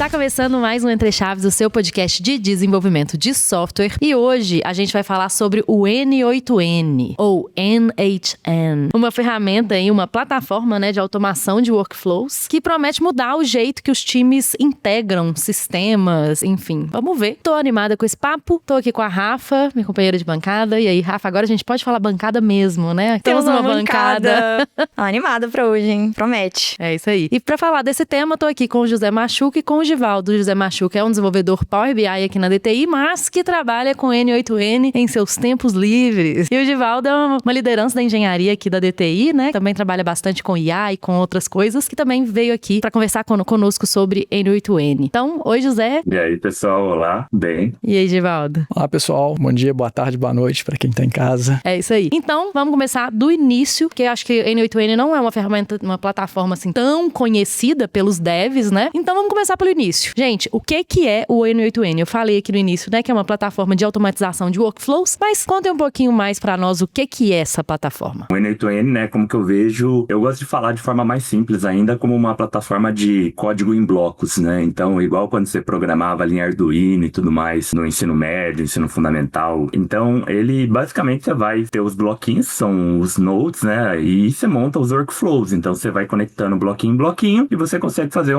Está começando mais um Entre Chaves, o seu podcast de desenvolvimento de software. E hoje a gente vai falar sobre o N8N, ou NHN. Uma ferramenta e uma plataforma, de automação de workflows que promete mudar o jeito que os times integram sistemas, enfim. Vamos ver. Tô animada com esse papo. Tô aqui com a Rafa, minha companheira de bancada. E aí, Rafa, agora a gente pode falar bancada mesmo, né? Temos uma bancada. Animada pra hoje, hein? Promete. É isso aí. E pra falar desse tema, tô aqui com o José Machuca e com o Givaldo. O José Machuca é um desenvolvedor Power BI aqui na DTI, mas que trabalha com N8N em seus tempos livres. E o Givaldo é uma liderança da engenharia aqui da DTI, né? Também trabalha bastante com IA e com outras coisas, que também veio aqui pra conversar conosco sobre N8N. Então, oi, José. E aí, pessoal, olá, bem? E aí, Givaldo? Olá, pessoal. Bom dia, boa tarde, boa noite pra quem tá em casa. É isso aí. Então, vamos começar do início, porque eu acho que N8N não é uma ferramenta, uma plataforma assim tão conhecida pelos devs, né? Então, vamos começar pelo início. Gente, o que é o N8N? Eu falei aqui no início, né, que é uma plataforma de automatização de workflows, mas contem um pouquinho mais pra nós o que é essa plataforma. O N8N, né, como que eu vejo, eu gosto de falar de forma mais simples ainda, como uma plataforma de código em blocos, né? Então, igual quando você programava ali em Arduino e tudo mais, no ensino médio, ensino fundamental. Então, ele, basicamente, você vai ter os bloquinhos, são os nodes, né? E você monta os workflows. Então, você vai conectando bloquinho em bloquinho e você consegue fazer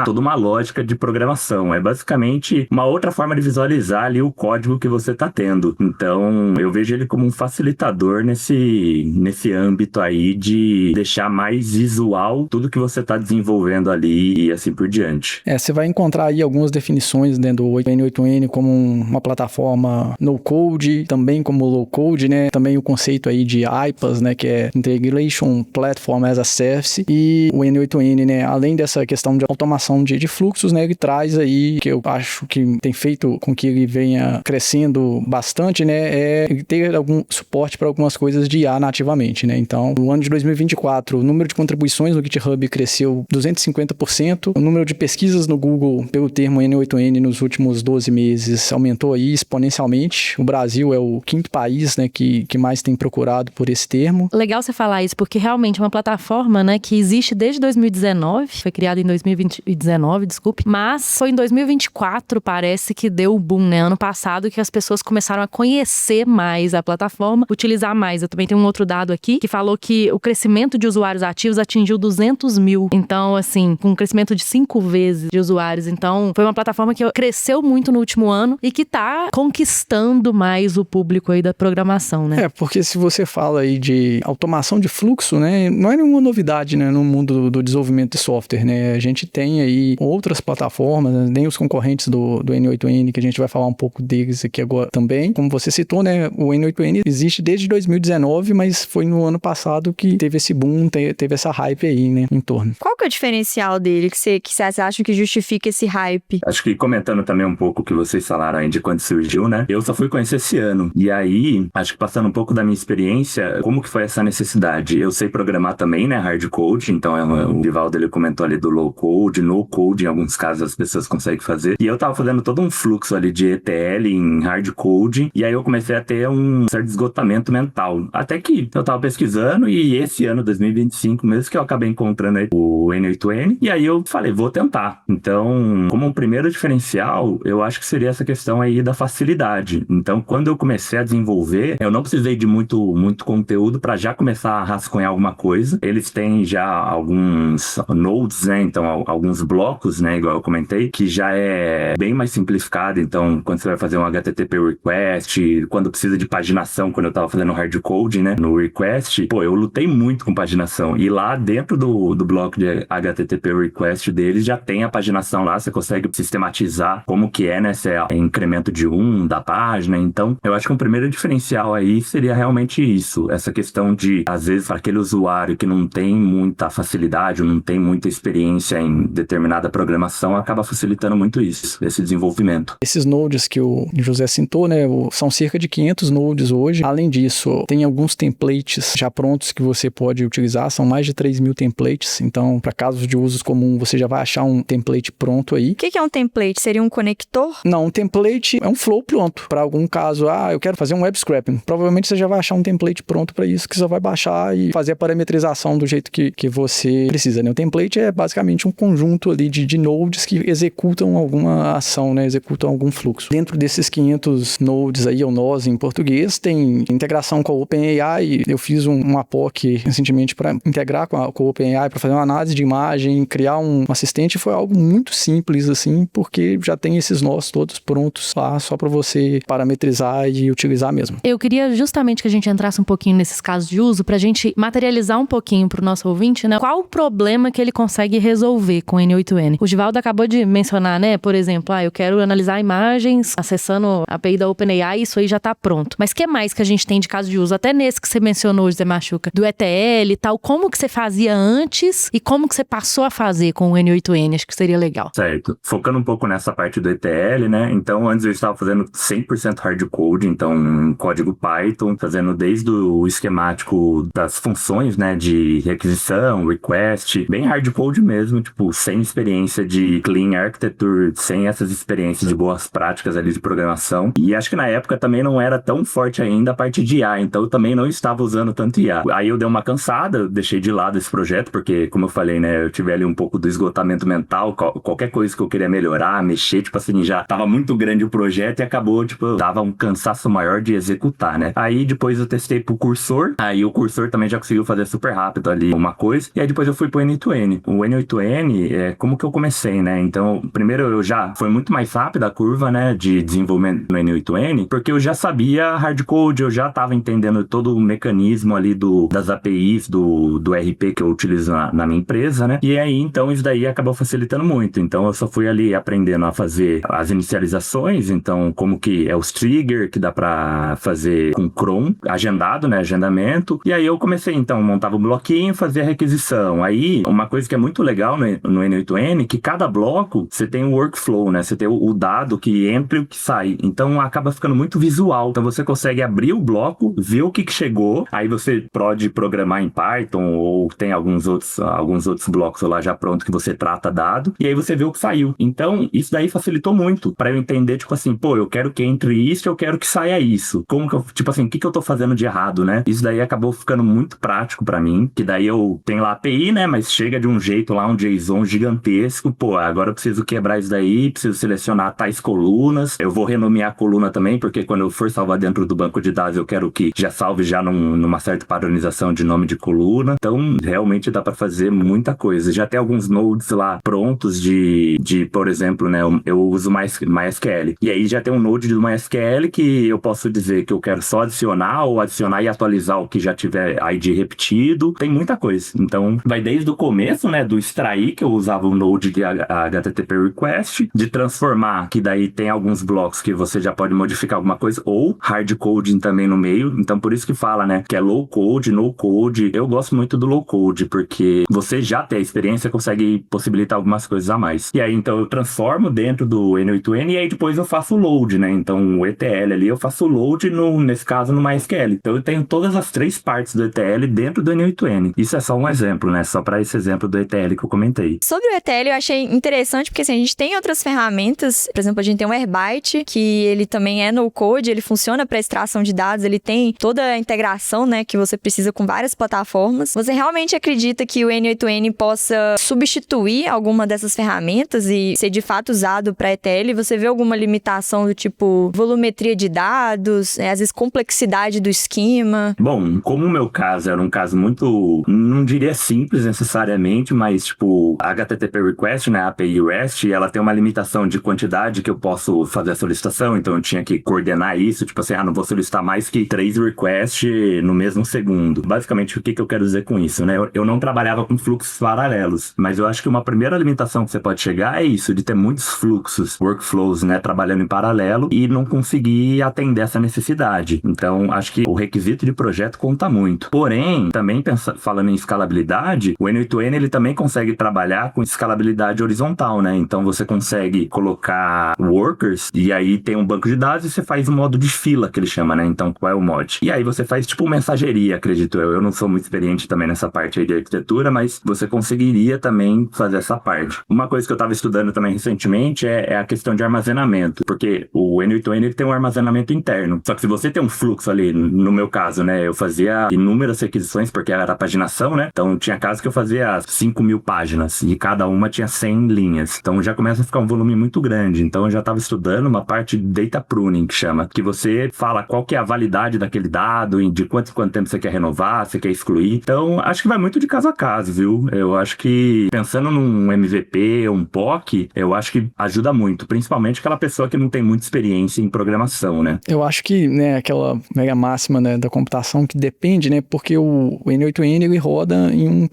toda uma lógica de programação. É basicamente uma outra forma de visualizar ali o código que você está tendo. Então, eu vejo ele como um facilitador nesse âmbito aí de deixar mais visual tudo que você está desenvolvendo ali e assim por diante. Você vai encontrar aí algumas definições dentro do N8N como uma plataforma no-code, também como low-code, né? Também o conceito aí de IPaaS, né? Que é Integration Platform as a Service. E o N8N, né? Além dessa questão de automação de fluxos, né? Ele traz aí, que eu acho que tem feito com que ele venha crescendo bastante, né? É ter algum suporte para algumas coisas de IA nativamente, né? Então, no ano de 2024, o número de contribuições no GitHub cresceu 250%. O número de pesquisas no Google pelo termo N8N nos últimos 12 meses aumentou aí exponencialmente. O Brasil é o quinto país, né, que mais tem procurado por esse termo. Legal você falar isso, porque realmente é uma plataforma, né, que existe desde 2019, foi criada em 2019, desculpe, mas foi em 2024, parece que deu o boom, né, ano passado, que as pessoas começaram a conhecer mais a plataforma, utilizar mais. Eu também tenho um outro dado aqui, que falou que o crescimento de usuários ativos atingiu 200 mil. Então, assim, com um crescimento de 5 vezes de usuários. Então, foi uma plataforma que cresceu muito no último ano e que tá conquistando mais o público aí da programação, né? Porque se você fala aí de automação de fluxo, né, não é nenhuma novidade, né, no mundo do desenvolvimento de software, né? A gente tem aí outras plataformas, né, nem os concorrentes do N8N, que a gente vai falar um pouco deles aqui agora também. Como você citou, né, o N8N existe desde 2019, mas foi no ano passado que teve esse boom, teve essa hype aí, né, em torno. Qual que é o diferencial dele que vocês acham que justifica esse hype? Acho que comentando também um pouco o que vocês falaram aí de quando surgiu, né? Eu só fui conhecer esse ano. E aí, acho que passando um pouco da minha experiência, como que foi essa necessidade? Eu sei programar também, né? Hard code. Então, o Givaldo, ele comentou ali do low code, no code, em alguns casos as pessoas conseguem fazer. E eu tava fazendo todo um fluxo ali de ETL em hard code. E aí eu comecei a ter um certo esgotamento mental. Até que eu tava pesquisando e esse ano, 2025 mesmo, que eu acabei encontrando aí o N8N. E aí eu falei, vou tentar. Então, como um primeiro diferencial, eu acho que seria essa questão aí da facilidade. Então, quando eu comecei a desenvolver, eu não precisei de muito conteúdo para já começar a rascunhar alguma coisa. Eles têm já alguns nodes, né? Então, alguns blocos, né? Igual eu comentei, que já é bem mais simplificado. Então, quando você vai fazer um HTTP request, quando precisa de paginação, quando eu tava fazendo hard code, né? No request, eu lutei muito com paginação. E lá dentro do bloco de HTTP request deles já tem a paginação lá, você consegue sistematizar como que é, né? Se é incremento de da página. Então, eu acho que um primeiro diferencial aí seria realmente isso. Essa questão de, às vezes, para aquele usuário que não tem muita facilidade ou não tem muita experiência em determinada programação, acaba facilitando muito isso, esse desenvolvimento. Esses nodes que o José citou, né? São cerca de 500 nodes hoje. Além disso, tem alguns templates já prontos que você pode utilizar. São mais de 3.000 templates. Então, para casos de usos comum, você já vai achar um template pronto aí. O que é um template? Seria um conector? Não, um template é um flow pronto. Para algum caso, eu quero fazer um web scraping. Provavelmente você já vai achar um template pronto para isso, que você vai baixar e fazer a parametrização do jeito que você precisa, né? O template é basicamente um conjunto ali de nodes nodes que executam alguma ação, né? Executam algum fluxo. Dentro desses 500 nodes aí, ou nós em português, tem integração com a OpenAI. Eu fiz um APOC recentemente para integrar com a OpenAI, para fazer uma análise de imagem, criar um assistente. Foi algo muito simples, assim, porque já tem esses nós todos prontos lá, só para você parametrizar e utilizar mesmo. Eu queria justamente que a gente entrasse um pouquinho nesses casos de uso, pra gente materializar um pouquinho pro nosso ouvinte, né? Qual o problema que ele consegue resolver com o N8N? O Givaldo acabou de mencionar, né? Por exemplo, eu quero analisar imagens acessando a API da OpenAI, isso aí já tá pronto. Mas o que mais que a gente tem de caso de uso? Até nesse que você mencionou, José Machuca, do ETL e tal, como que você fazia antes e como que você passou a fazer com o N8N? Acho que seria legal. Certo. Focando um pouco nessa parte do ETL, né? Então, antes eu estava fazendo 100% hard code, então em código Python, fazendo desde o esquemático das funções, né? De requisição, request, bem hard code mesmo, tipo, sem experiência de clean architecture, sem essas experiências de boas práticas ali de programação. E acho que na época também não era tão forte ainda a parte de IA, então eu também não estava usando tanto IA. Aí eu dei uma cansada, eu deixei de lado esse projeto, porque, como eu falei, né? Eu tive ali um pouco do esgotamento mental, qualquer coisa que eu queria melhorar, mexer, tipo assim, já tava muito grande o projeto e acabou, tipo, dava um cansaço maior de executar, né? Aí depois eu testei pro Cursor, aí o Cursor também já conseguiu fazer super rápido ali uma coisa, e aí depois eu fui pro N8N. O N8N, como que eu comecei, né? Então, primeiro eu já, foi muito mais rápida a curva, né, de desenvolvimento no N8N, porque eu já sabia hardcode, eu já tava entendendo todo o mecanismo ali das APIs do RP que eu utilizo na minha empresa, né? E aí, então, isso daí acabou facilitando muito. Então, eu só fui ali aprendendo a fazer as inicializações, então, como que é os trigger, que dá pra fazer com cron, agendado, né, agendamento. E aí eu comecei, então, montava um bloquinho, fazia a requisição. Aí, uma coisa que é muito legal no N8N, que cada bloco, você tem um workflow, né? Você tem o dado que entra e o que sai. Então, acaba ficando muito visual. Então, você consegue abrir o bloco, ver o que chegou, aí você pode programar em Python, ou tem alguns outros blocos lá já pronto que você trata dado, e aí você vê o que saiu. Então, isso daí facilitou muito pra eu entender, tipo assim, pô, eu quero que entre isso, eu quero que saia isso. Como que eu, tipo assim, o que eu tô fazendo de errado, né? Isso daí acabou ficando muito prático pra mim, que daí eu tenho lá a API, né, mas chega de um jeito lá, um JSON gigantesco, pô, agora eu preciso quebrar isso daí, preciso selecionar tais colunas, eu vou renomear a coluna também, porque quando eu for salvar dentro do banco de dados, eu quero que já salve já numa certa padronização de nome de coluna. Então, realmente dá pra fazer muita coisa. Já tem alguns nodes lá prontos de por exemplo, né, eu uso MySQL. E aí já tem um node do MySQL que eu posso dizer que eu quero só adicionar ou adicionar e atualizar o que já tiver ID repetido. Tem muita coisa. Então, vai desde o começo, né, do extrair, que eu usava o node de HTTP request, de transformar, que daí tem alguns blocos que você já pode modificar alguma coisa, ou hard coding também no meio. Então, por isso que fala, né, que é low code, no code. Eu gosto muito do low code, porque você já tem a experiência, consegue possibilitar algumas coisas a mais. E aí, então, eu transformo dentro do N8N e aí depois eu faço o load, né? Então, o ETL ali, eu faço o load, nesse caso, no MySQL. Então, eu tenho todas as três partes do ETL dentro do N8N. Isso é só um exemplo, né? Só para esse exemplo do ETL que eu comentei. Sobre o ETL, eu achei interessante, porque assim, a gente tem outras ferramentas. Por exemplo, a gente tem o Airbyte, que ele também é no-code, ele funciona para extração de dados, ele tem toda a integração, né, que você precisa com várias plataformas. Você realmente acredita que o N8N possa substituir alguma dessas ferramentas e ser de fato usado para ETL? Você vê alguma limitação do tipo volumetria de dados, às vezes complexidade do esquema? Bom, como o meu caso era um caso muito, não diria simples necessariamente, mas tipo, a HTTP request, né, a API REST, ela tem uma limitação de quantidade que eu posso fazer a solicitação, então eu tinha que coordenar isso, tipo assim, não vou solicitar mais que 3 requests no mesmo segundo. Basicamente, o que eu quero dizer com isso, né? Eu não trabalhava com fluxos paralelos, mas eu acho que uma primeira limitação que você pode chegar é isso, de ter muitos fluxos, workflows, né, trabalhando em paralelo e não conseguir atender essa necessidade. Então, acho que o requisito de projeto conta muito. Porém, também falando em escalabilidade, o N8N ele também consegue trabalhar com escalabilidade horizontal, né? Então, você consegue colocar workers e aí tem um banco de dados e você faz um modo de fila, que ele chama, né? Então, qual é o mod? E aí você faz tipo mensageria, acredito eu. Eu não sou muito experiente também nessa parte aí de arquitetura, mas você conseguiria também fazer essa parte. Uma coisa que eu estava estudando também recentemente é a questão de armazenamento, porque o N8N ele tem um armazenamento interno. Só que se você tem um fluxo ali, no meu caso, né, eu fazia inúmeras requisições, porque era a paginação, né? Então tinha casos que eu fazia 5.000 páginas e cada uma tinha 100 100 linhas. Então já começa a ficar um volume muito grande. Então eu já estava estudando uma parte de data pruning, que chama, que você fala qual que é a validade daquele dado, de quanto tempo você quer renovar, você quer excluir. Então acho que vai muito de caso a caso, viu? Eu acho que pensando num MVP, um POC, eu acho que ajuda muito, principalmente aquela pessoa que não tem muita experiência em programação, né? Eu acho que, né, aquela mega máxima, né, da computação que depende, né, porque o N8N ele roda em um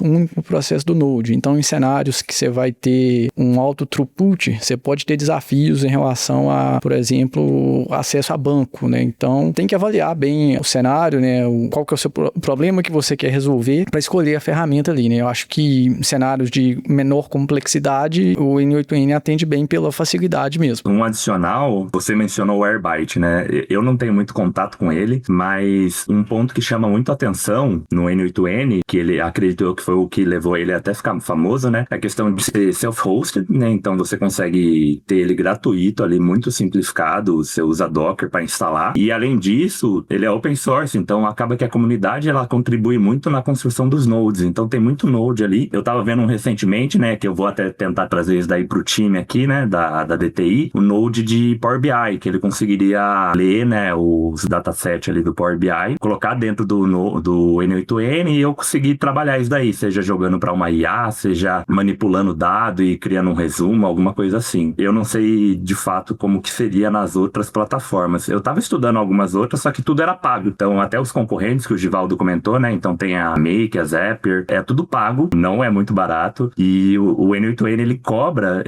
único processo do Node. Então, em cenários que você vai ter um alto throughput, você pode ter desafios em relação a, por exemplo, acesso a banco, né? Então, tem que avaliar bem o cenário, né, qual que é o seu problema que você quer resolver para escolher a ferramenta ali, né? Eu acho que em cenários de menor complexidade, o N8N atende bem pela facilidade mesmo. Um adicional, você mencionou o Airbyte, né? Eu não tenho muito contato com ele, mas um ponto que chama muito atenção no N8N, que ele acreditou que foi o que levou ele até ficar famoso, né? É a questão de ser self-hosted, né? Então você consegue ter ele gratuito ali, muito simplificado, você usa Docker para instalar. E além disso, ele é open source, então acaba que a comunidade ela contribui muito na construção dos nodes. Então tem muito node ali. Eu tava vendo recentemente, né, que eu vou até tentar trazer isso daí pro time aqui, né, da DTI, o node de Power BI, que ele conseguiria ler, né, os datasets ali do Power BI, colocar dentro do N8N e eu conseguir trabalhar isso daí, seja jogando para uma IA, seja manipulando dado e criando um resumo, alguma coisa assim. Eu não sei de fato como que seria nas outras plataformas. Eu tava estudando algumas outras, só que tudo era pago. Então até os concorrentes que o Givaldo comentou, né, então tem a Make, a Zapier, é tudo pago, não é muito barato e o N8N ele cobra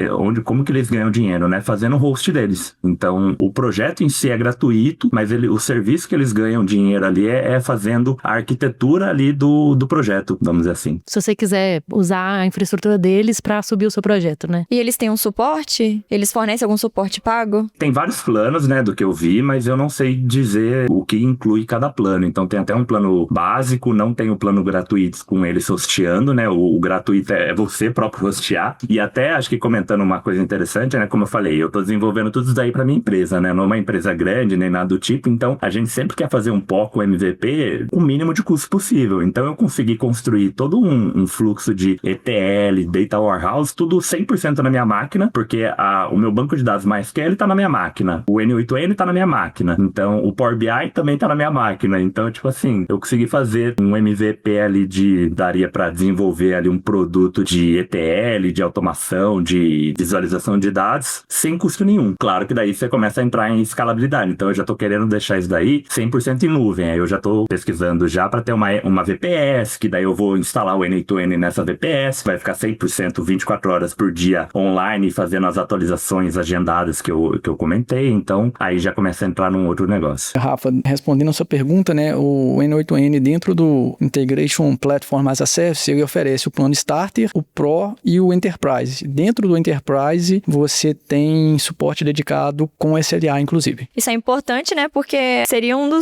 como que eles ganham dinheiro, né, fazendo o host deles. Então o projeto em si é gratuito, mas o serviço que eles ganham dinheiro ali é fazendo a arquitetura ali do projeto, vamos dizer assim. Se você quiser usar a infraestrutura deles para subir o seu projeto, né? E eles têm um suporte? Eles fornecem algum suporte pago? Tem vários planos, né, do que eu vi, mas eu não sei dizer o que inclui cada plano. Então tem até um plano básico, não tem o plano gratuito com eles hosteando, né? O gratuito é você próprio hostear. E até acho que comentando uma coisa interessante, né, como eu falei, eu tô desenvolvendo tudo isso daí para minha empresa, né? Não é uma empresa grande nem nada do tipo, então a gente sempre quer fazer um POC, um MVP, com o mínimo de custo possível. Então eu consegui construir todo um fluxo de ETL, Data Warehouse, tudo 100% na minha máquina, porque o meu banco de dados MySQL tá na minha máquina, o N8N tá na minha máquina, então o Power BI também tá na minha máquina. Então, tipo assim, eu consegui fazer um MVP ali daria para desenvolver ali um produto de ETL, de automação, de visualização de dados, sem custo nenhum. Claro que daí você começa a entrar em escalabilidade, então eu já tô querendo deixar isso daí 100% em nuvem, aí eu já tô pesquisando já para ter uma VPS, que daí eu vou instalar o N8N nessa VPS, vai ficar 100% 24 horas por dia online, fazendo as atualizações agendadas que eu comentei, então aí já começa a entrar num outro negócio. Rafa, respondendo a sua pergunta, né, o N8N dentro do Integration Platform as a Service, ele oferece o plano Starter, o Pro e o Enterprise. Dentro do Enterprise, você tem suporte dedicado com SLA, inclusive. Isso é importante, né, porque seria uma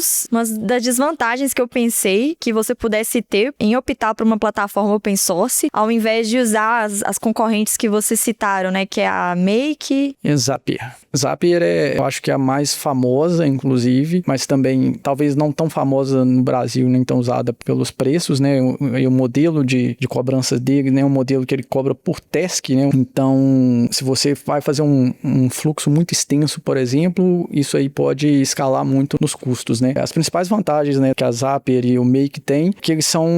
das desvantagens que eu pensei que você pudesse ter em optar por uma plataforma open source, ao invés de usar as concorrentes que vocês citaram, né, que é a Make e Zapier. Zapier eu acho que é a mais famosa, inclusive, mas também talvez não tão famosa no Brasil, nem tão usada pelos preços, né, e o modelo de cobrança dele, né, um modelo que ele cobra por task, né, então se você vai fazer um fluxo muito extenso, por exemplo, isso aí pode escalar muito nos custos, né. As principais vantagens, né, que a Zapier e o Make têm, que eles são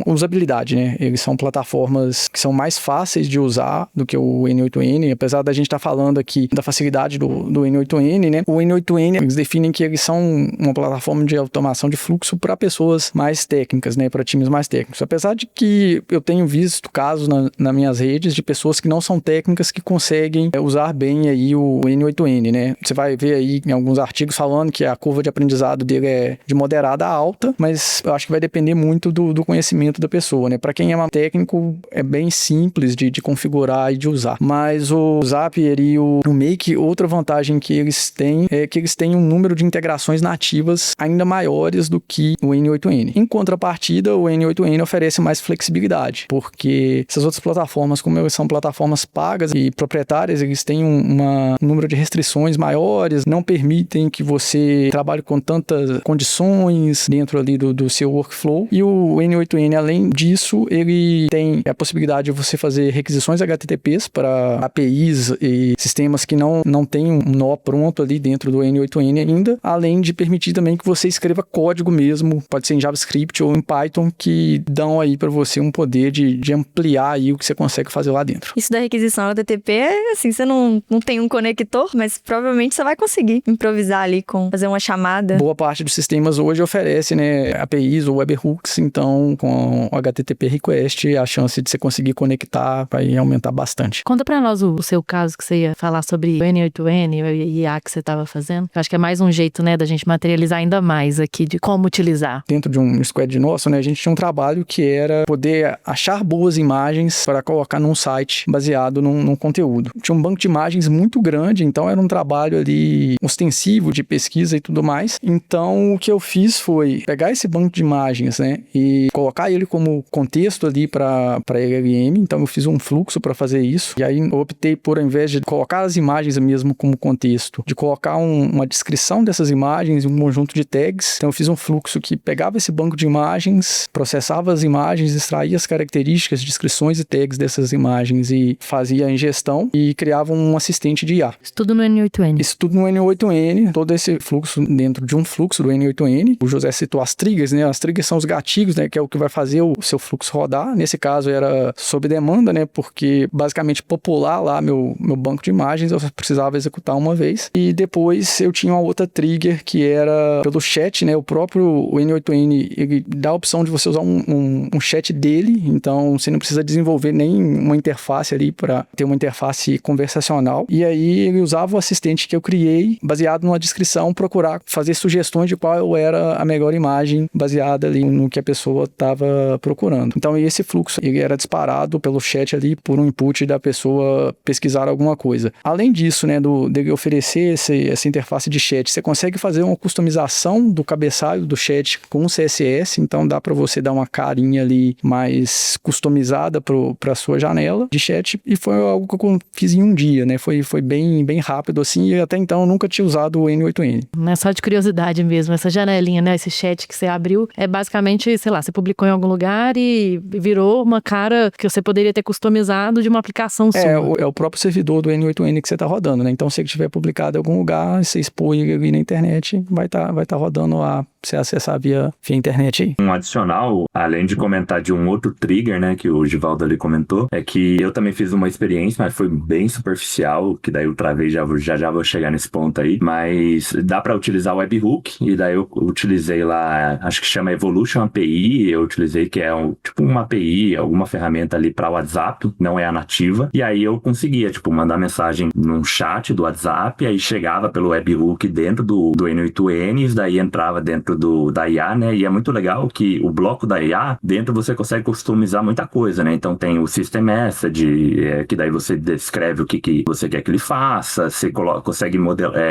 usabilidade, né, eles são plataformas que são mais fáceis de usar do que o N8N, apesar da gente estar falando aqui da facilidade do N8N, né, o N8N, eles definem que eles são uma plataforma de automação de fluxo para pessoas mais técnicas, né, para times mais técnicos, apesar de que eu tenho visto casos nas minhas redes de pessoas que não são técnicas que conseguem usar bem aí o N8N, né, você vai ver aí em alguns artigos falando que a curva de aprendizado dele é de moderada a alta, mas eu acho que vai depender muito do conhecimento da pessoa, né, para quem é mais técnico é bem simples de configurar e de usar, mas o Zapier e o Make, outra vantagem que eles têm é que eles têm um número de integrações nativas ainda maiores do que o N8N. Em contrapartida, o N8N oferece mais flexibilidade, porque essas outras plataformas, como elas são plataformas pagas e proprietárias, eles têm um número de restrições maiores, não permitem que você trabalhe com tantas condições dentro ali do seu workflow, e o N8N, além disso, ele tem a possibilidade de você fazer requisições HTTPs para APIs e sistemas que não tem um nó pronto ali dentro do N8N ainda, além de permitir também que você escreva código mesmo, pode ser em JavaScript ou em Python, que dão aí para você um poder de ampliar aí o que você consegue fazer lá dentro. Isso da requisição HTTP é assim, você não tem um conector, mas provavelmente você vai conseguir improvisar ali fazer uma chamada. Boa parte dos sistemas hoje oferece, né, APIs ou webhooks, então com o HTTP request, a chance de você conseguir conectar vai aumentar bastante. Conta pra nós o seu caso que você ia falar sobre o N8N e IA que você estava fazendo. Eu acho que é mais um jeito, né, da gente materializar ainda mais aqui de como utilizar. Dentro de um squad nosso, né, a gente tinha um trabalho que era poder achar boas imagens para colocar num site baseado num conteúdo. Tinha um banco de imagens muito grande, então era um trabalho ali ostensivo de pesquisa e tudo mais. Então o que eu fiz foi pegar esse banco de imagens, né, e colocar ele como contexto ali para LLM. Então eu fiz um fluxo para fazer isso. E aí eu optei por, ao invés de colocar as imagens mesmo como contexto, de colocar uma descrição dessas imagens em um conjunto de tags. Então eu fiz um fluxo que pegava esse banco de imagens, processava as imagens, extraía as características, descrições e tags dessas imagens e fazia a ingestão e criava um assistente de IA. Isso tudo no N8N. Isso tudo no N8N, todo esse fluxo dentro de um fluxo do N8N. O José citou as triggers, né? As triggers são os gatilhos, né? Que é o que vai fazer o seu fluxo rodar. Nesse caso era sob demanda, né? Porque basicamente popular lá meu banco de imagens, eu precisava executar uma vez. E depois eu tinha uma outra trigger que era pelo chat, né? O próprio N8N, ele dá a opção de você usar um chat dele, então você não precisa desenvolver nem uma interface ali para ter uma interface conversacional. E aí ele usava o assistente que eu criei, baseado numa descrição, procurar fazer sugestões de qual era a melhor imagem baseada ali no que a pessoa estava procurando. Então esse fluxo ele era disparado pelo chat ali por um input da pessoa pesquisar alguma coisa. Além disso, né, dele oferecer essa interface de chat, você consegue fazer uma customização do cabeçalho do chat com CSS, então dá para você dar uma carinha ali mais customizada para a sua janela de chat, e foi algo que eu fiz em um dia, né? Foi bem rápido assim, e até então eu nunca tinha usado o N8N. Não é só de curiosidade mesmo, essa janelinha, né? Esse chat que você abriu, é basicamente, sei lá, você publicou em algum lugar e virou uma cara que você poderia ter customizado de uma aplicação sua. É o próprio servidor do N8N que você está rodando, né? Então se ele tiver publicado em algum lugar, você expõe ele ali na internet, vai tá rodando lá, pra você acessar via internet aí. Um adicional, além de comentar de um outro trigger, né, que o Givaldo ali comentou, é que eu também fiz uma experiência, mas foi bem superficial, que daí eu travei, já vou chegar nesse ponto aí, mas dá para utilizar o webhook, e daí eu utilizei lá, acho que chama Evolution API, eu utilizei que é tipo uma API, alguma ferramenta ali para WhatsApp, não é a nativa, e aí eu conseguia, tipo, mandar mensagem num chat do WhatsApp, aí chegava pelo webhook dentro do N8N, daí entrava dentro da IA, né, e é muito legal que o bloco da IA, dentro você consegue customizar muita coisa, né, então tem o System Message, que daí você descreve o que você quer que ele faça, você consegue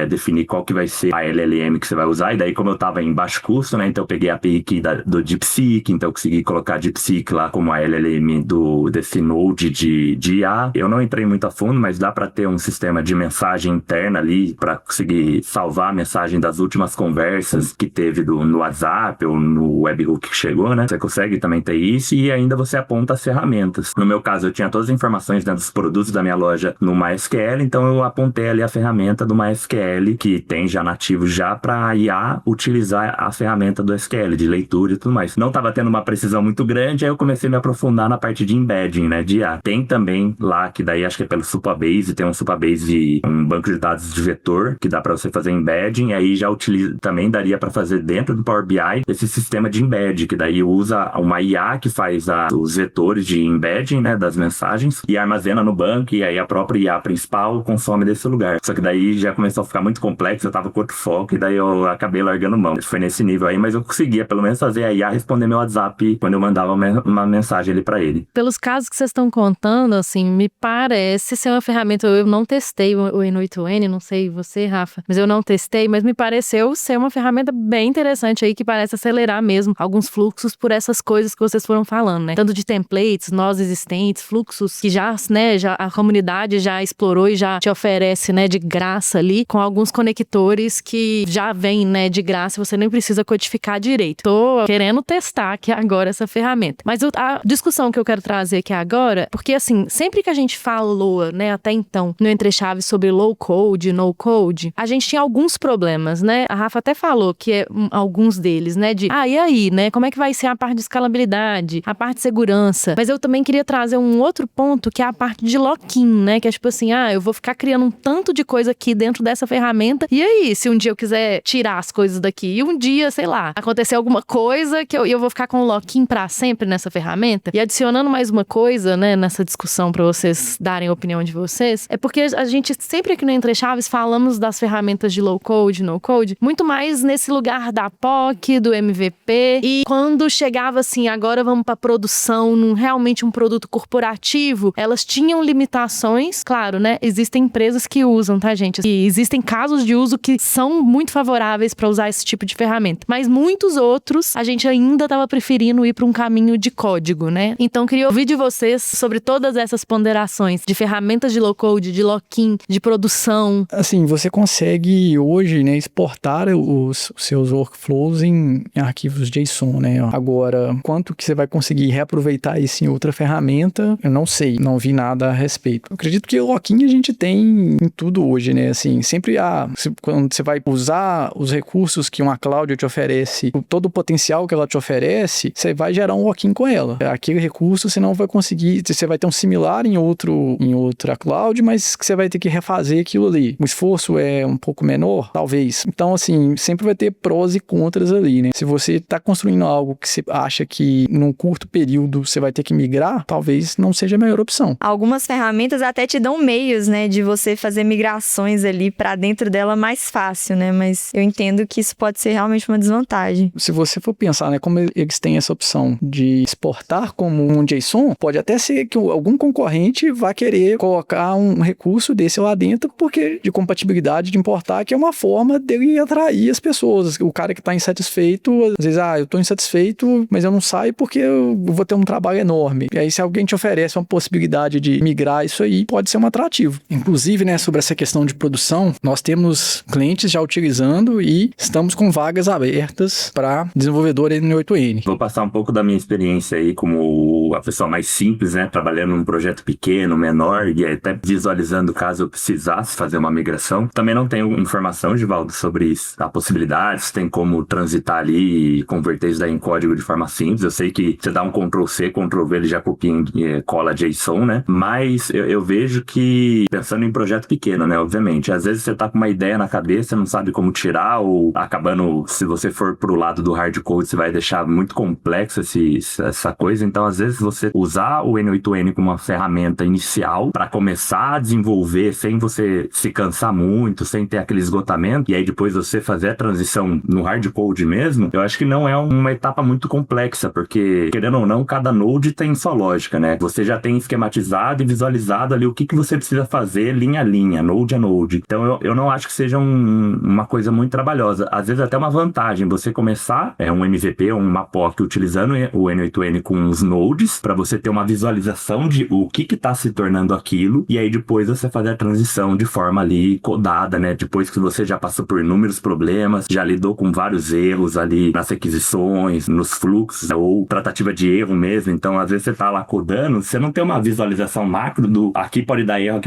definir qual que vai ser a LLM que você vai usar, e daí como eu tava em baixo custo, né, então eu peguei a API aqui do DeepSeek, então eu consegui colocar DeepSeek lá como a LLM desse node de IA. Eu não entrei muito a fundo, mas dá para ter um sistema de mensagem interna ali para conseguir salvar a mensagem das últimas conversas que teve no WhatsApp ou no webhook que chegou, né? Você consegue também ter isso e ainda você aponta as ferramentas. No meu caso, eu tinha todas as informações dentro dos produtos da minha loja no MySQL, então eu apontei ali a ferramenta do MySQL, que tem já nativo já para IA utilizar a ferramenta do SQL, de leitura e tudo mais. Não estava tendo uma precisão muito grande, aí eu comecei a me aprofundar na parte de embedding, né, de IA. Tem também lá, que daí acho que é pelo Supabase, tem um Supabase, um banco de dados de vetor, que dá para você fazer embedding, e aí já também daria para fazer dentro do Power BI esse sistema de embed, que daí usa uma IA que faz os vetores de embedding, né, das mensagens, e armazena no banco, e aí a própria IA principal consome desse lugar. Só que daí já começou a ficar muito complexo, eu tava com outro foco, e daí eu acabei largando mão. Foi nesse nível aí, mas eu conseguia pelo menos fazer a IA responder meu WhatsApp quando eu mandava uma mensagem ali pra ele. Pelos casos que vocês estão contando, assim, me parece ser uma ferramenta, eu não testei o N8N, não sei você, Rafa, mas eu não testei, mas me pareceu ser uma ferramenta bem interessante aí, que parece acelerar mesmo alguns fluxos por essas coisas que vocês foram falando, né? Tanto de templates, nós existentes, fluxos que já a comunidade já explorou e já te oferece, né, de graça ali, com alguns conectores que já vem, né, de graça, você nem precisa codificar direito. Tô querendo testar aqui agora essa ferramenta. Mas a discussão que eu quero trazer aqui agora queria... Porque, assim, sempre que a gente falou, né, até então, no Entre Chaves sobre low code, no code, a gente tinha alguns problemas, né? A Rafa até falou que alguns deles, né? E aí, né? Como é que vai ser a parte de escalabilidade, a parte de segurança? Mas eu também queria trazer um outro ponto, que é a parte de lock-in, né? Que é tipo assim, eu vou ficar criando um tanto de coisa aqui dentro dessa ferramenta. E aí, se um dia eu quiser tirar as coisas daqui e um dia, sei lá, acontecer alguma coisa que eu vou ficar com o lock-in pra sempre nessa ferramenta? E adicionando mais uma coisa, né, nessa discussão pra vocês darem a opinião de vocês, é porque a gente sempre aqui no Entre Chaves falamos das ferramentas de low code, no code, muito mais nesse lugar da POC, do MVP, e quando chegava assim, agora vamos pra produção, realmente um produto corporativo, elas tinham limitações, claro, né, existem empresas que usam, tá, gente? E existem casos de uso que são muito favoráveis pra usar esse tipo de ferramenta, mas muitos outros, a gente ainda tava preferindo ir pra um caminho de código, né? Então, queria ouvir de vocês sobre todas essas ponderações de ferramentas de low code, de lock-in, de produção. Assim, você consegue hoje, né, exportar os seus workflows em arquivos JSON, né? Agora, quanto que você vai conseguir reaproveitar isso em outra ferramenta, eu não sei, não vi nada a respeito. Eu acredito que o lock-in a gente tem em tudo hoje, né? Assim, sempre quando você vai usar os recursos que uma cloud te oferece, todo o potencial que ela te oferece, você vai gerar um lock-in com ela. Aquele recurso você não vai conseguir, você vai ter um similar em outra cloud, mas que você vai ter que refazer aquilo ali. O esforço é um pouco menor, talvez. Então, assim, sempre vai ter prós e contras ali, né? Se você está construindo algo que você acha que num curto período você vai ter que migrar, talvez não seja a melhor opção. Algumas ferramentas até te dão meios, né, de você fazer migrações ali para dentro dela mais fácil, né? Mas eu entendo que isso pode ser realmente uma desvantagem. Se você for pensar, né, como eles têm essa opção de exportar como um JSON, pode até ser que algum concorrente vá querer colocar um recurso desse lá dentro, porque de compatibilidade de importar, que é uma forma dele atrair as pessoas. O cara que está insatisfeito, às vezes, eu estou insatisfeito, mas eu não saio porque eu vou ter um trabalho enorme. E aí, se alguém te oferece uma possibilidade de migrar isso aí, pode ser um atrativo. Inclusive, né, sobre essa questão de produção, nós temos clientes já utilizando e estamos com vagas abertas para desenvolvedor N8N. Vou passar um pouco da minha experiência aí como a pessoa mais simples, né, trabalhando num projeto pequeno, menor, e até visualizando caso eu precisasse fazer uma migração. Também não tenho informação, Givaldo, sobre a possibilidade, se tem como transitar ali e converter isso daí em código de forma simples. Eu sei que você dá um Ctrl+C, Ctrl+V, ele já copia e cola JSON, né? Mas eu vejo que, pensando em projeto pequeno, né, obviamente, às vezes você tá com uma ideia na cabeça, não sabe como tirar, ou acabando, se você for pro lado do hard code, você vai deixar muito complexo essa coisa. Então, às vezes, você usar o N8N como uma ferramenta inicial para começar a desenvolver sem você se cansar muito, sem ter aquele esgotamento, e aí depois você fazer a transição no hard code mesmo, eu acho que não é uma etapa muito complexa, porque, querendo ou não, cada node tem sua lógica, né? Você já tem esquematizado e visualizado ali o que você precisa fazer linha a linha, node a node. Então, eu não acho que seja uma coisa muito trabalhosa. Às vezes, até uma vantagem você começar um MVP ou uma POC utilizando o N8N com os nodes, para você ter uma visualização de o que está se tornando aquilo, e aí depois você fazer a transição de forma ali codada, né? Depois que você já passou por inúmeros problemas, já lidou com vários erros ali nas requisições, nos fluxos, ou tratativa de erro mesmo. Então, às vezes você tá lá codando, você não tem uma visualização macro do aqui pode dar erro,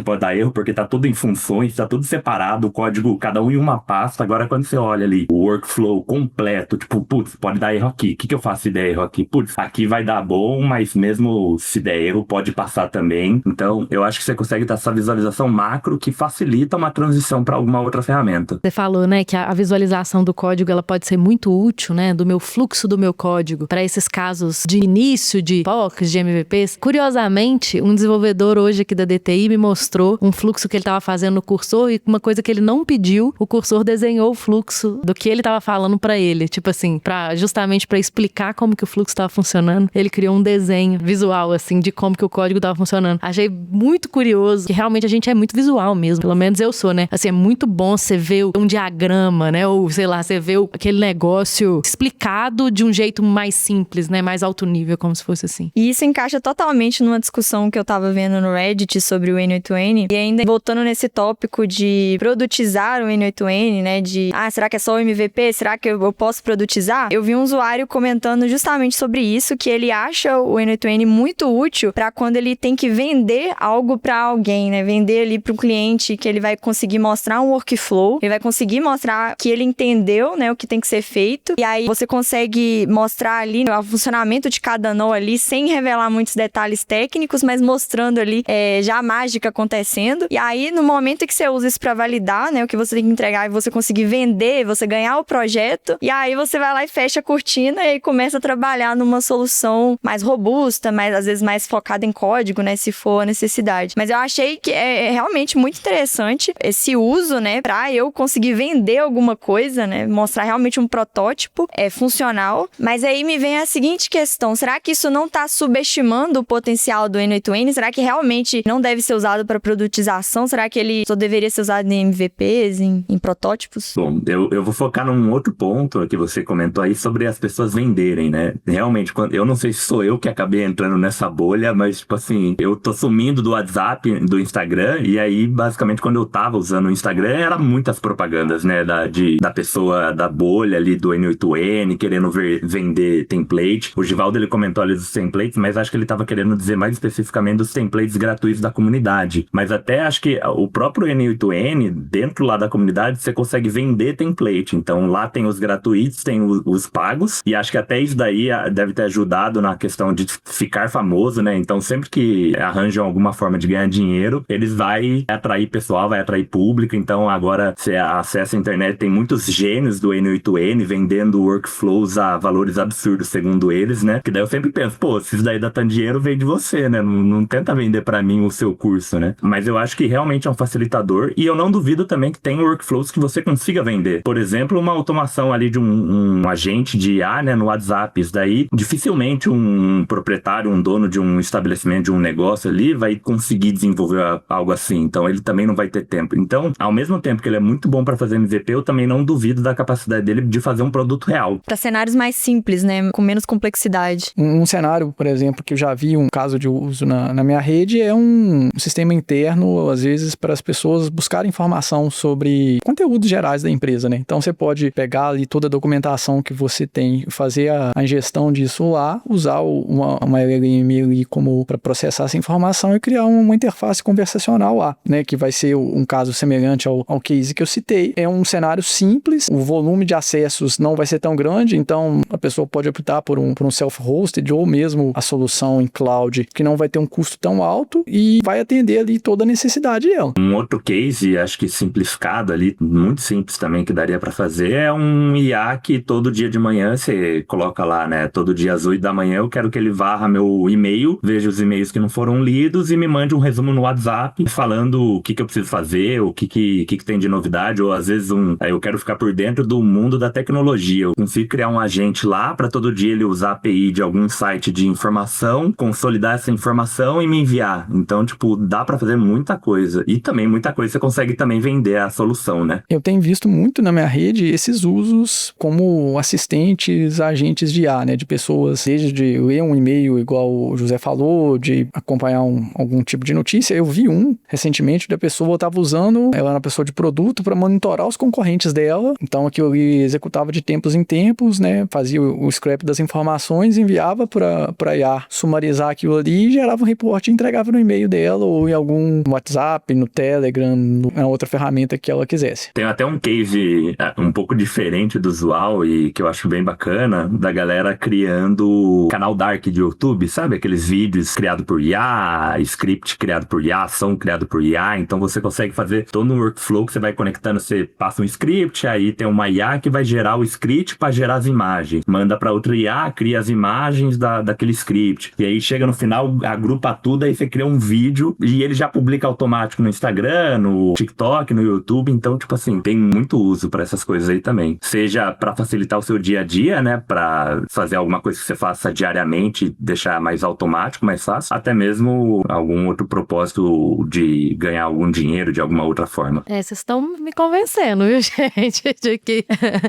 porque tá tudo em funções, tá tudo separado, o código, cada um em uma pasta. Agora, quando você olha ali o workflow completo, tipo, putz, pode dar erro aqui, o que eu faço se der erro aqui? Putz, aqui vai dar bom, mas mesmo se der erro, pode passar também. Então, eu acho que você consegue ter essa visualização macro que facilita uma transição para alguma outra ferramenta. Você falou, né, que a visualização do código, ela pode ser muito útil, né, do meu fluxo do meu código, para esses casos de início de POCs, de MVPs. Curiosamente, um desenvolvedor hoje aqui da DTI me mostrou um fluxo que ele estava fazendo no cursor, e uma coisa que ele não pediu, o cursor desenhou o fluxo do que ele estava falando para ele. Tipo assim, justamente para explicar como que o fluxo estava funcionando, ele criou um desenho visual, assim, de como que o código estava funcionando. Achei muito curioso, que realmente a gente é muito visual mesmo, pelo menos eu sou, né? Assim, é muito bom você ver um diagrama, né? Ou, sei lá, você vê aquele negócio explicado de um jeito mais simples, né? Mais alto nível, como se fosse assim. E isso encaixa totalmente numa discussão que eu tava vendo no Reddit sobre o N8N. E ainda voltando nesse tópico de produtizar o N8N, né? Será que é só o MVP? Será que eu posso produtizar? Eu vi um usuário comentando justamente sobre isso, que ele acha o N8N N8N muito útil para quando ele tem que vender algo para alguém, né? Vender ali para o cliente, que ele vai conseguir mostrar um workflow, ele vai conseguir mostrar que ele entendeu, né, o que tem que ser feito. E aí você consegue mostrar ali o funcionamento de cada nó ali, sem revelar muitos detalhes técnicos, mas mostrando ali já a mágica acontecendo. E aí, no momento que você usa isso para validar, né, o que você tem que entregar e você conseguir vender, você ganhar o projeto, e aí você vai lá e fecha a cortina e aí começa a trabalhar numa solução mais robusta, às vezes mais focada em código, né, se for a necessidade. Mas eu achei que é realmente muito interessante esse uso, né, para eu conseguir vender alguma coisa, né, mostrar realmente um protótipo funcional. Mas aí me vem a seguinte questão: será que isso não está subestimando o potencial do N8N? Será que realmente não deve ser usado para produtização? Será que ele só deveria ser usado em MVPs, em protótipos? Bom, eu vou focar num outro ponto que você comentou aí sobre as pessoas venderem, né? Realmente, eu não sei se sou eu que acabei entrando nessa bolha, mas, tipo assim, eu tô sumindo do WhatsApp, do Instagram, e aí, basicamente, quando eu tava usando o Instagram, era muitas propagandas, né? Da pessoa da bolha ali do N8N, querendo vender template. O Givaldo, ele comentou ali dos templates, mas acho que ele tava querendo dizer mais especificamente dos templates gratuitos da comunidade. Mas até acho que o próprio N8N, dentro lá da comunidade, você consegue vender template. Então, lá tem os gratuitos, tem os pagos, e acho que até isso daí deve ter ajudado na questão de ficar famoso, né? Então, sempre que arranjam alguma forma de ganhar dinheiro, eles vão atrair pessoal, vai atrair público. Então, agora, você acessa a internet, tem muitos gênios do N8N vendendo workflows a valores absurdos, segundo eles, né? Que daí eu sempre penso, pô, se isso daí dá tanto dinheiro, vem de você, né? Não tenta vender pra mim o seu curso, né? Mas eu acho que realmente é um facilitador, e eu não duvido também que tem workflows que você consiga vender. Por exemplo, uma automação ali de um agente de IA, né, no WhatsApp. Isso daí, dificilmente um proprietário, um dono de um estabelecimento, de um negócio ali, vai conseguir desenvolver algo assim. Então, ele também não vai ter tempo. Então, ao mesmo tempo que ele é muito bom para fazer MVP, eu também não duvido da capacidade dele de fazer um produto real. Para cenários mais simples, né, com menos complexidade. Um cenário, por exemplo, que eu já vi um caso de uso na minha rede é um sistema interno, às vezes, para as pessoas buscarem informação sobre conteúdos gerais da empresa, né? Então, você pode pegar ali toda a documentação que você tem, fazer a ingestão disso lá, usar uma LLM ali como para processar essa informação e criar uma interface conversacional lá, né? Que vai ser um caso semelhante ao case que eu citei. É um cenário simples, o volume de acessos não vai ser tão grande, então a pessoa pode optar por um self-hosted ou mesmo a solução em cloud, que não vai ter um custo tão alto e vai atender ali toda a necessidade dela. Um outro case, acho que simplificado ali, muito simples também, que daria para fazer, é um IA que todo dia de manhã você coloca lá, né? Todo dia às 8 da manhã eu quero que ele varra meu e-mail, veja os e-mails que não foram lidos e me mande um resumo no WhatsApp falando o que eu preciso fazer, o que tem de novidade, ou às vezes eu quero ficar por dentro do mundo da tecnologia. Eu consigo criar um agente lá para todo dia ele usar a API de algum site de informação, consolidar essa informação e me enviar. Então, tipo, dá para fazer muita coisa. E também muita coisa você consegue também vender a solução, né? Eu tenho visto muito na minha rede esses usos como assistentes, agentes de IA, né? De pessoas, desde de ler um e-mail, igual o José falou, de acompanhar algum tipo de notícia. Eu vi recentemente, da pessoa estava usando, ela era uma pessoa de produto, para monitorar os concorrentes dela. Então, aquilo ali executava de tempos em tempos, né? Fazia o scrap das informações, enviava para IA sumarizar aquilo ali e gerava um reporte e entregava no e-mail dela ou em algum WhatsApp, no Telegram, na outra ferramenta que ela quisesse. Tem até um case um pouco diferente do usual e que eu acho bem bacana, da galera criando canal Dark de YouTube, sabe? Aqueles vídeos criados por IA, script criado por IA, ação criado por IA. Então você consegue fazer todo um workflow que você vai conectando, você passa um script, aí tem uma IA que vai gerar o script para gerar as imagens. Manda para outra IA, cria as imagens daquele script. E aí chega no final, agrupa tudo, aí você cria um vídeo e ele já publica automático no Instagram, no TikTok, no YouTube. Então, tipo assim, tem muito uso para essas coisas aí também. Seja para facilitar o seu dia a dia, né? Para fazer alguma coisa que você faça diariamente, deixar mais automático, mais fácil. Até mesmo algum outro propósito de ganhar algum dinheiro de alguma outra forma. Vocês estão me convencendo, viu, gente? De que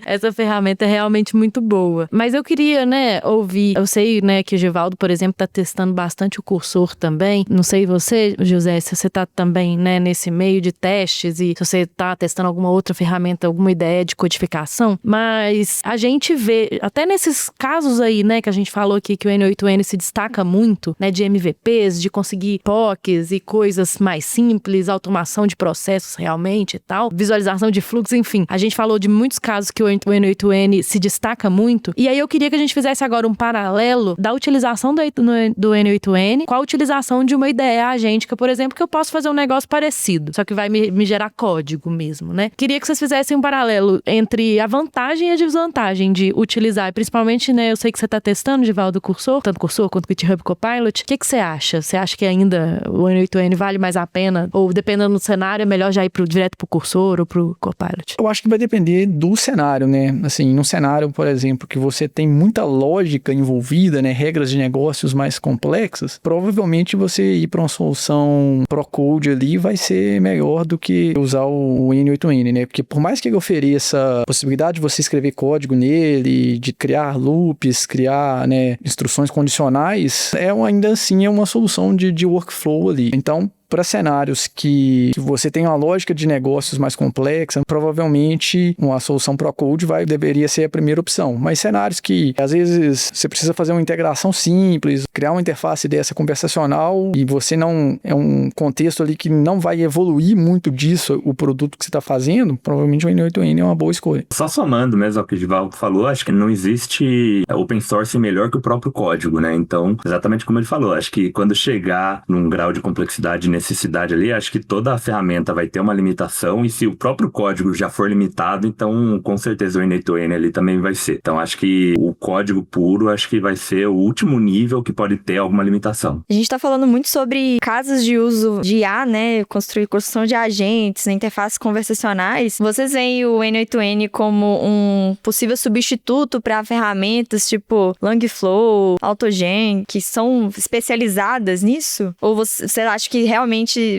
essa ferramenta é realmente muito boa. Mas eu queria, né, ouvir. Eu sei, né, que o Givaldo, por exemplo, tá testando bastante o cursor também. Não sei você, José, se você tá também, né, nesse meio de testes e se você tá testando alguma outra ferramenta, alguma ideia de codificação. Mas a gente vê, até nesses casos aí, né, que a gente falou aqui que o N8N N8N se destaca muito, né, de MVPs, de conseguir POCs e coisas mais simples, automação de processos realmente e tal, visualização de fluxo, enfim. A gente falou de muitos casos que o N8N se destaca muito, e aí eu queria que a gente fizesse agora um paralelo da utilização do N8N com a utilização de uma IDE agêntica, por exemplo, que eu posso fazer um negócio parecido, só que vai me gerar código mesmo, né? Queria que vocês fizessem um paralelo entre a vantagem e a desvantagem de utilizar, principalmente, né, eu sei que você está testando, Givaldo, Cursor, tanto Cursor quanto GitHub Copilot. O que você acha? Você acha que ainda o N8N vale mais a pena? Ou dependendo do cenário, é melhor já ir direto pro Cursor ou pro Copilot? Eu acho que vai depender do cenário, né? Assim, num cenário, por exemplo, que você tem muita lógica envolvida, né, regras de negócios mais complexas, provavelmente você ir para uma solução pro-code ali vai ser melhor do que usar o N8N, né? Porque por mais que ele ofereça a possibilidade de você escrever código nele, de criar loops, criar, né, instruções condicionais, ainda assim é uma solução de workflow ali. Então, para cenários que você tem uma lógica de negócios mais complexa, provavelmente uma solução pro-code deveria ser a primeira opção. Mas cenários que, às vezes, você precisa fazer uma integração simples, criar uma interface dessa conversacional e você não... É um contexto ali que não vai evoluir muito disso, o produto que você está fazendo, provavelmente o N8N é uma boa escolha. Só somando mesmo ao que o Givaldo falou, acho que não existe open source melhor que o próprio código, né? Então, exatamente como ele falou, acho que quando chegar num grau de complexidade necessidade ali, acho que toda a ferramenta vai ter uma limitação, e se o próprio código já for limitado, então com certeza o N8N ali também vai ser. Então acho que o código puro, acho que vai ser o último nível que pode ter alguma limitação. A gente tá falando muito sobre casos de uso de IA, né, construção de agentes, né, interfaces conversacionais. Vocês veem o N8N como um possível substituto para ferramentas tipo Langflow, AutoGen, que são especializadas nisso? Ou você acha que realmente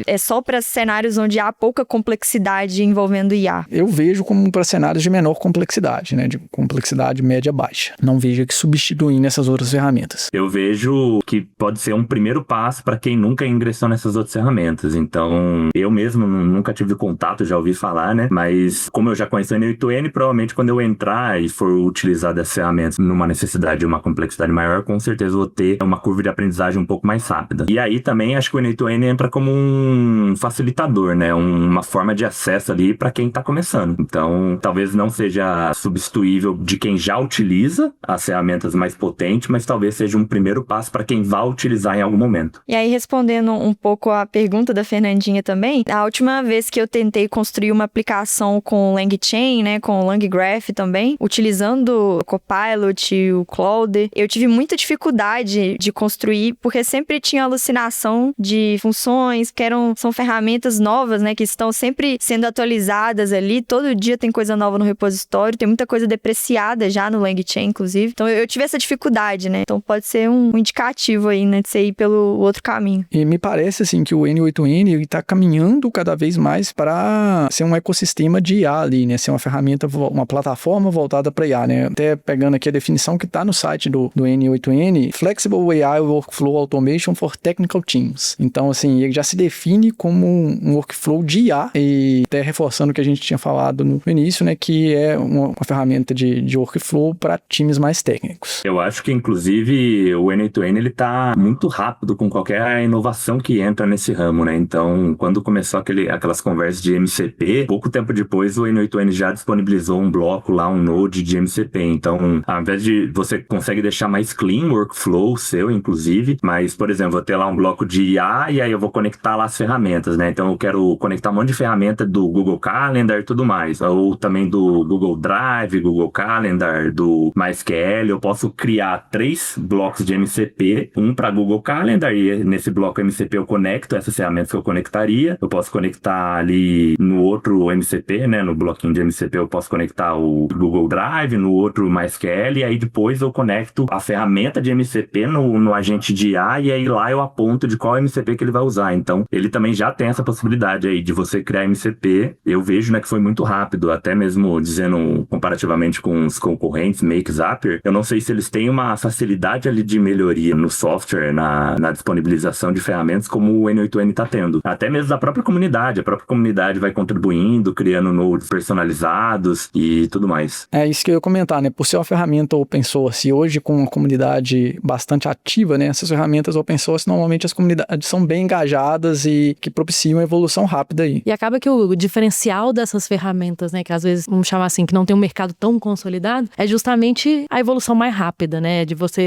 é só para cenários onde há pouca complexidade envolvendo IA? Eu vejo como para cenários de menor complexidade, né, de complexidade média-baixa. Não vejo que substituindo essas outras ferramentas. Eu vejo que pode ser um primeiro passo para quem nunca ingressou nessas outras ferramentas. Então, eu mesmo nunca tive contato, já ouvi falar, né? Mas como eu já conheço o N8N, provavelmente quando eu entrar e for utilizar dessas ferramentas numa necessidade de uma complexidade maior, com certeza vou ter uma curva de aprendizagem um pouco mais rápida. E aí também acho que o N8N entra como um facilitador, né? Uma forma de acesso ali para quem está começando. Então, talvez não seja substituível de quem já utiliza as ferramentas mais potentes, mas talvez seja um primeiro passo para quem vai utilizar em algum momento. E aí, respondendo um pouco a pergunta da Fernandinha também, a última vez que eu tentei construir uma aplicação com LangChain, né, com LangGraph também, utilizando o Copilot e o Claude, eu tive muita dificuldade de construir, porque sempre tinha alucinação de funções, que são ferramentas novas, né, que estão sempre sendo atualizadas ali, todo dia tem coisa nova no repositório, tem muita coisa depreciada já no LangChain, inclusive. Então eu tive essa dificuldade, né? Então pode ser um indicativo aí, né, de você ir pelo outro caminho. E me parece, assim, que o N8N está caminhando cada vez mais para ser um ecossistema de IA ali, né? Ser uma ferramenta, uma plataforma voltada para IA, né? Até pegando aqui a definição que está no site do N8N, Flexible AI Workflow Automation for Technical Teams. Então, assim, ele já se define como um workflow de IA, e até reforçando o que a gente tinha falado no início, né? Que é uma ferramenta de workflow para times mais técnicos. Eu acho que, inclusive, o N8N, ele tá muito rápido com qualquer inovação que entra nesse ramo, né? Então, quando começou aquelas conversas de MCP, pouco tempo depois o N8N já disponibilizou um bloco lá, um node de MCP. Então, ao invés de você consegue deixar mais clean o workflow seu, inclusive, mas, por exemplo, vou ter lá um bloco de IA e aí eu vou conectar lá as ferramentas, né? Então, eu quero conectar um monte de ferramenta do Google Calendar e tudo mais, ou também do Google Drive, Google Calendar, do MySQL. Eu posso criar 3 blocos de MCP, um para Google Calendar, e nesse bloco MCP eu conecto essas ferramentas que eu conectaria. Eu posso conectar ali no outro MCP, né? No bloquinho de MCP eu posso conectar o Google Drive, no outro MySQL, e aí depois eu conecto a ferramenta de MCP no agente de IA, e aí lá eu aponto de qual MCP que ele vai usar. lá. Então, ele também já tem essa possibilidade aí de você criar MCP. Eu vejo, né, que foi muito rápido, até mesmo dizendo comparativamente com os concorrentes, Make, Zapier, eu não sei se eles têm uma facilidade ali de melhoria no software, na disponibilização de ferramentas como o N8N tá tendo. Até mesmo da própria comunidade. A própria comunidade vai contribuindo, criando nodes personalizados e tudo mais. É isso que eu ia comentar, né? Por ser uma ferramenta open source, hoje com uma comunidade bastante ativa, né? Essas ferramentas open source, normalmente as comunidades são bem engajadas e que propiciam a evolução rápida aí. E acaba que o diferencial dessas ferramentas, né, que às vezes, vamos chamar assim, que não tem um mercado tão consolidado, é justamente a evolução mais rápida, né?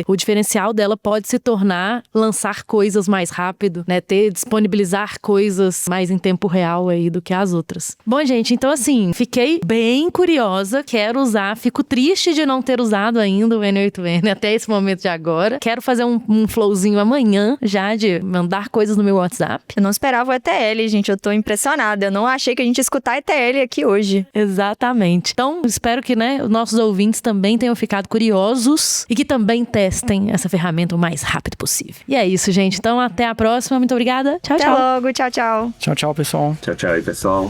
O diferencial dela pode se tornar lançar coisas mais rápido, né? Disponibilizar coisas mais em tempo real aí do que as outras. Bom, gente, então assim, fiquei bem curiosa, quero usar, fico triste de não ter usado ainda o N8N até esse momento de agora. Quero fazer um flowzinho amanhã já de mandar coisas no meu WhatsApp. Eu não esperava o ETL, gente, eu tô impressionada. Eu não achei que a gente ia escutar ETL aqui hoje. Exatamente. Então, espero que, né, os nossos ouvintes também tenham ficado curiosos e que também testem essa ferramenta o mais rápido possível. E é isso, gente. Então, até a próxima. Muito obrigada. Tchau, tchau. Até logo. Tchau, tchau. Tchau, tchau, pessoal. Tchau, tchau aí, pessoal.